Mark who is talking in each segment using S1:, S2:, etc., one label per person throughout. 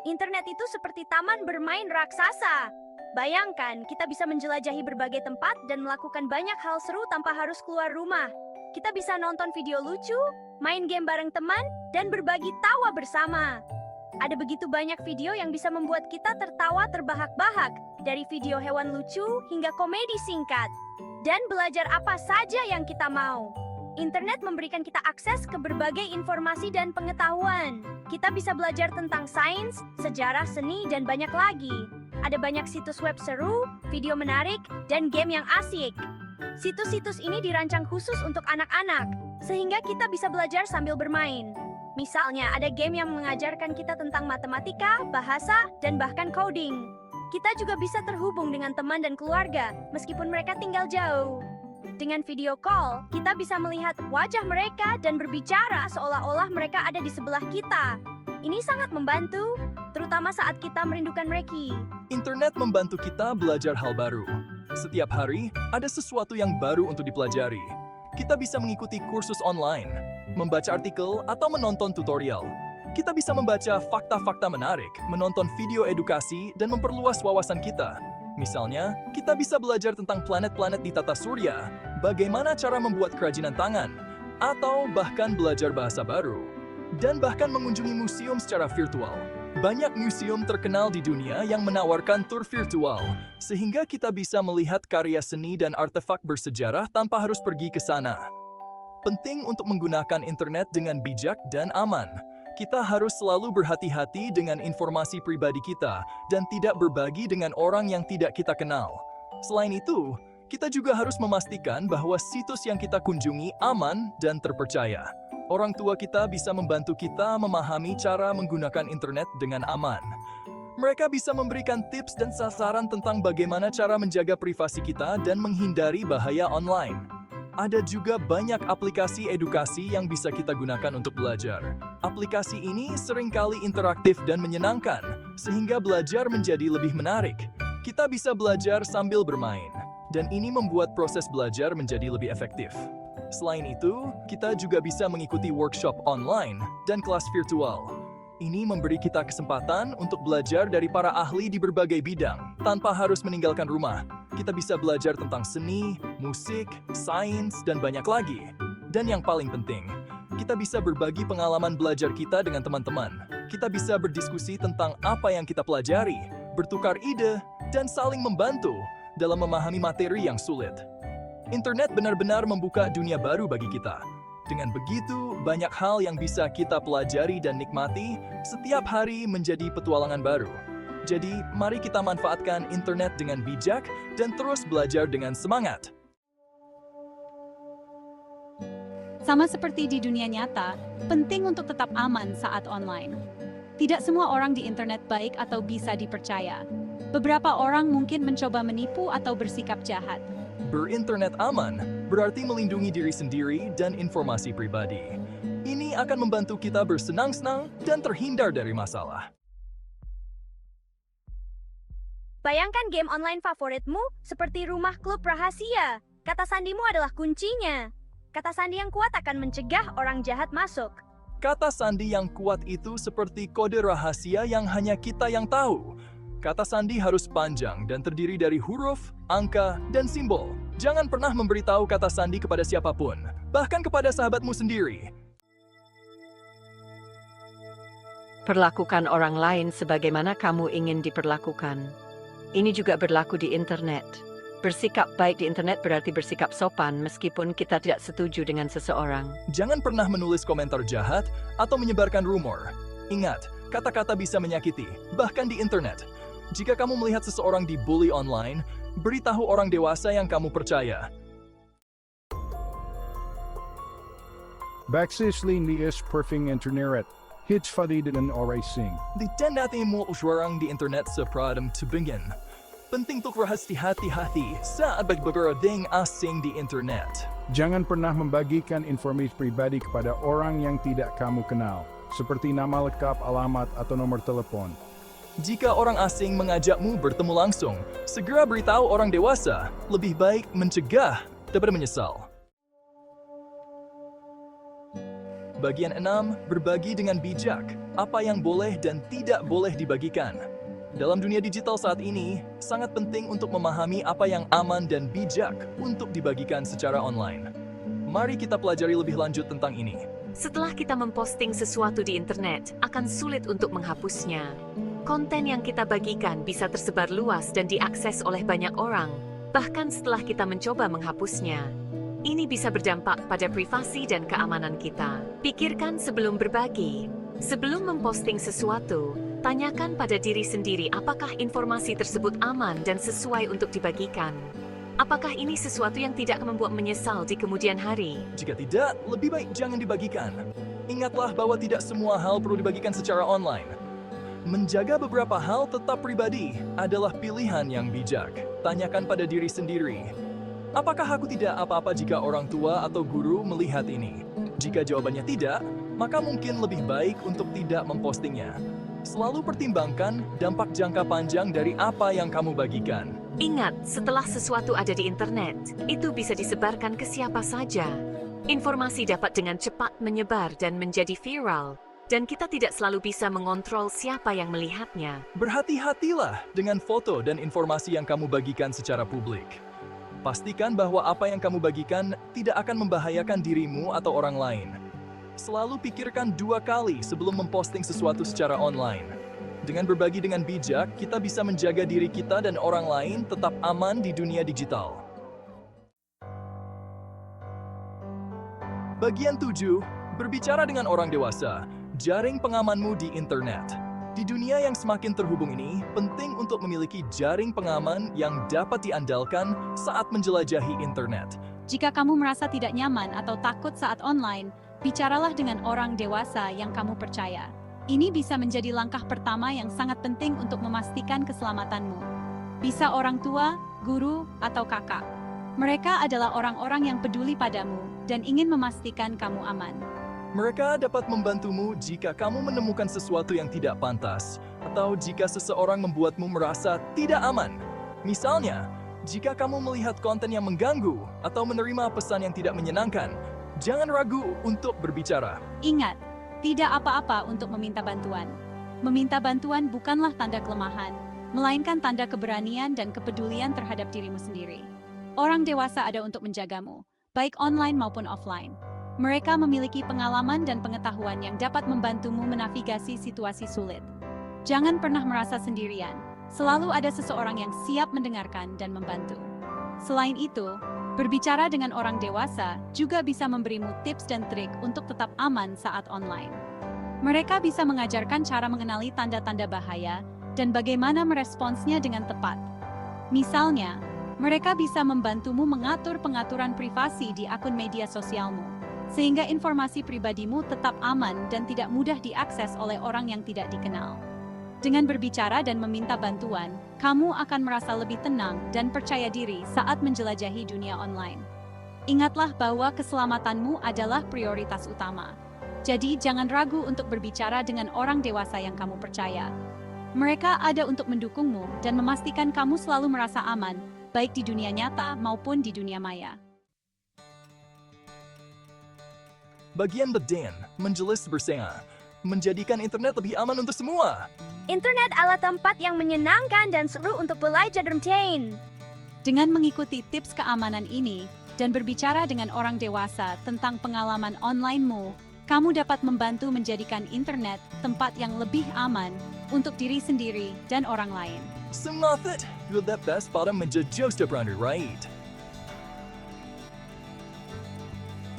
S1: Internet itu seperti taman bermain raksasa. Bayangkan, kita bisa menjelajahi berbagai tempat dan melakukan banyak hal seru tanpa harus keluar rumah. Kita bisa nonton video lucu, main game bareng teman, dan berbagi tawa bersama. Ada begitu banyak video yang bisa membuat kita tertawa terbahak-bahak, dari video hewan lucu hingga komedi singkat, dan belajar apa saja yang kita mau. Internet memberikan kita akses ke berbagai informasi dan pengetahuan. Kita bisa belajar tentang sains, sejarah, seni, dan banyak lagi. Ada banyak situs web seru, video menarik, dan game yang asik. Situs-situs ini dirancang khusus untuk anak-anak, sehingga kita bisa belajar sambil bermain. Misalnya, ada game yang mengajarkan kita tentang matematika, bahasa, dan bahkan coding. Kita juga bisa terhubung dengan teman dan keluarga, meskipun mereka tinggal jauh. Dengan video call, kita bisa melihat wajah mereka dan berbicara seolah-olah mereka ada di sebelah kita. Ini sangat membantu, terutama saat kita merindukan mereka.
S2: Internet membantu kita belajar hal baru. Setiap hari, ada sesuatu yang baru untuk dipelajari. Kita bisa mengikuti kursus online, membaca artikel, atau menonton tutorial. Kita bisa membaca fakta-fakta menarik, menonton video edukasi, dan memperluas wawasan kita. Misalnya, kita bisa belajar tentang planet-planet di tata surya, bagaimana cara membuat kerajinan tangan, atau bahkan belajar bahasa baru. Dan bahkan mengunjungi museum secara virtual. Banyak museum terkenal di dunia yang menawarkan tur virtual, sehingga kita bisa melihat karya seni dan artefak bersejarah tanpa harus pergi ke sana. Penting untuk menggunakan internet dengan bijak dan aman. Kita harus selalu berhati-hati dengan informasi pribadi kita dan tidak berbagi dengan orang yang tidak kita kenal. Selain itu, kita juga harus memastikan bahwa situs yang kita kunjungi aman dan terpercaya. Orang tua kita bisa membantu kita memahami cara menggunakan internet dengan aman. Mereka bisa memberikan tips dan sasaran tentang bagaimana cara menjaga privasi kita dan menghindari bahaya online. Ada juga banyak aplikasi edukasi yang bisa kita gunakan untuk belajar. Aplikasi ini seringkali interaktif dan menyenangkan, sehingga belajar menjadi lebih menarik. Kita bisa belajar sambil bermain, dan ini membuat proses belajar menjadi lebih efektif. Selain itu, kita juga bisa mengikuti workshop online dan kelas virtual. Ini memberi kita kesempatan untuk belajar dari para ahli di berbagai bidang, tanpa harus meninggalkan rumah. Kita bisa belajar tentang seni, musik, sains, dan banyak lagi. Dan yang paling penting, kita bisa berbagi pengalaman belajar kita dengan teman-teman. Kita bisa berdiskusi tentang apa yang kita pelajari, bertukar ide, dan saling membantu dalam memahami materi yang sulit. Internet benar-benar membuka dunia baru bagi kita. Dengan begitu, banyak hal yang bisa kita pelajari dan nikmati, setiap hari menjadi petualangan baru. Jadi, mari kita manfaatkan internet dengan bijak dan terus belajar dengan semangat.
S3: Sama seperti di dunia nyata, penting untuk tetap aman saat online. Tidak semua orang di internet baik atau bisa dipercaya. Beberapa orang mungkin mencoba menipu atau bersikap jahat.
S2: Berinternet aman berarti melindungi diri sendiri dan informasi pribadi. Ini akan membantu kita bersenang-senang dan terhindar dari masalah.
S1: Bayangkan game online favoritmu seperti Rumah Klub Rahasia. Kata sandimu adalah kuncinya. Kata sandi yang kuat akan mencegah orang jahat masuk.
S2: Kata sandi yang kuat itu seperti kode rahasia yang hanya kita yang tahu. Kata sandi harus panjang dan terdiri dari huruf, angka, dan simbol. Jangan pernah memberitahu kata sandi kepada siapapun, bahkan kepada sahabatmu sendiri.
S4: Perlakukan orang lain sebagaimana kamu ingin diperlakukan. Ini juga berlaku di internet. Bersikap baik di internet berarti bersikap sopan meskipun kita tidak setuju dengan seseorang.
S2: Jangan pernah menulis komentar jahat atau menyebarkan rumor. Ingat, kata-kata bisa menyakiti, bahkan di internet. Jika kamu melihat seseorang dibully online, beritahu orang dewasa yang kamu percaya.
S5: Baksisli niis perfing internet. Hits fadidan oracing.
S2: Tidak natin mo usuarang di internet sa pradam tubingin. Penting untuk berhati-hati saat berberding asing di internet.
S5: Jangan pernah membagikan informasi pribadi kepada orang yang tidak kamu kenal, seperti nama lengkap, alamat, atau nomor telepon.
S2: Jika orang asing mengajakmu bertemu langsung, segera beritahu orang dewasa. Lebih baik mencegah daripada menyesal. Bagian 6, berbagi dengan bijak. Apa yang boleh dan tidak boleh dibagikan. Dalam dunia digital saat ini, sangat penting untuk memahami apa yang aman dan bijak untuk dibagikan secara online. Mari kita pelajari lebih lanjut tentang ini.
S4: Setelah kita memposting sesuatu di internet, akan sulit untuk menghapusnya. Konten yang kita bagikan bisa tersebar luas dan diakses oleh banyak orang, bahkan setelah kita mencoba menghapusnya. Ini bisa berdampak pada privasi dan keamanan kita. Pikirkan sebelum berbagi. Sebelum memposting sesuatu, tanyakan pada diri sendiri apakah informasi tersebut aman dan sesuai untuk dibagikan. Apakah ini sesuatu yang tidak membuat menyesal di kemudian hari?
S2: Jika tidak, lebih baik jangan dibagikan. Ingatlah bahwa tidak semua hal perlu dibagikan secara online. Menjaga beberapa hal tetap pribadi adalah pilihan yang bijak. Tanyakan pada diri sendiri, apakah aku tidak apa-apa jika orang tua atau guru melihat ini? Jika jawabannya tidak, maka mungkin lebih baik untuk tidak mempostingnya. Selalu pertimbangkan dampak jangka panjang dari apa yang kamu bagikan.
S4: Ingat, setelah sesuatu ada di internet, itu bisa disebarkan ke siapa saja. Informasi dapat dengan cepat menyebar dan menjadi viral, dan kita tidak selalu bisa mengontrol siapa yang melihatnya.
S2: Berhati-hatilah dengan foto dan informasi yang kamu bagikan secara publik. Pastikan bahwa apa yang kamu bagikan tidak akan membahayakan dirimu atau orang lain. Selalu pikirkan 2 kali sebelum memposting sesuatu secara online. Dengan berbagi dengan bijak, kita bisa menjaga diri kita dan orang lain tetap aman di dunia digital. Bagian 7, berbicara dengan orang dewasa. Jaring pengamanmu di internet. Di dunia yang semakin terhubung ini, penting untuk memiliki jaring pengaman yang dapat diandalkan saat menjelajahi internet.
S3: Jika kamu merasa tidak nyaman atau takut saat online, bicaralah dengan orang dewasa yang kamu percaya. Ini bisa menjadi langkah pertama yang sangat penting untuk memastikan keselamatanmu. Bisa orang tua, guru, atau kakak. Mereka adalah orang-orang yang peduli padamu dan ingin memastikan kamu aman.
S2: Mereka dapat membantumu jika kamu menemukan sesuatu yang tidak pantas, atau jika seseorang membuatmu merasa tidak aman. Misalnya, jika kamu melihat konten yang mengganggu atau menerima pesan yang tidak menyenangkan, jangan ragu untuk berbicara.
S3: Ingat, tidak apa-apa untuk meminta bantuan. Meminta bantuan bukanlah tanda kelemahan, melainkan tanda keberanian dan kepedulian terhadap dirimu sendiri. Orang dewasa ada untuk menjagamu, baik online maupun offline. Mereka memiliki pengalaman dan pengetahuan yang dapat membantumu menavigasi situasi sulit. Jangan pernah merasa sendirian. Selalu ada seseorang yang siap mendengarkan dan membantu. Selain itu, berbicara dengan orang dewasa juga bisa memberimu tips dan trik untuk tetap aman saat online. Mereka bisa mengajarkan cara mengenali tanda-tanda bahaya dan bagaimana meresponsnya dengan tepat. Misalnya, mereka bisa membantumu mengatur pengaturan privasi di akun media sosialmu, sehingga informasi pribadimu tetap aman dan tidak mudah diakses oleh orang yang tidak dikenal. Dengan berbicara dan meminta bantuan, kamu akan merasa lebih tenang dan percaya diri saat menjelajahi dunia online. Ingatlah bahwa keselamatanmu adalah prioritas utama. Jadi jangan ragu untuk berbicara dengan orang dewasa yang kamu percaya. Mereka ada untuk mendukungmu dan memastikan kamu selalu merasa aman, baik di dunia nyata maupun di dunia maya.
S2: Bagian beden, menjelis bersama, menjadikan internet lebih aman untuk semua.
S1: Internet adalah tempat yang menyenangkan dan seru untuk belajar entertain.
S3: Dengan mengikuti tips keamanan ini dan berbicara dengan orang dewasa tentang pengalaman online-mu, kamu dapat membantu menjadikan internet tempat yang lebih aman untuk diri sendiri dan orang lain.
S2: Semangat! Good best pada menjadi brand, right?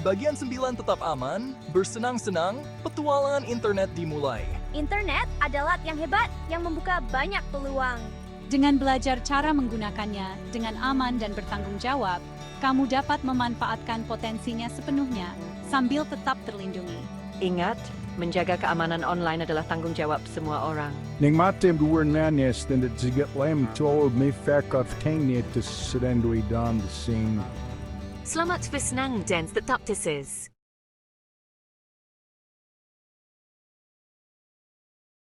S2: Bagian 9 tetap aman, bersenang-senang, petualangan internet dimulai.
S1: Internet adalah yang hebat yang membuka banyak peluang.
S3: Dengan belajar cara menggunakannya dengan aman dan bertanggung jawab, kamu dapat memanfaatkan potensinya sepenuhnya sambil tetap terlindungi.
S4: Ingat, menjaga keamanan online adalah tanggung jawab semua orang.
S5: Ning matem duwernanyes dan zigat lem tolod me fakaf tengnya to sedendui dan the scene.
S4: Selamat bersenang dan tetap tesis.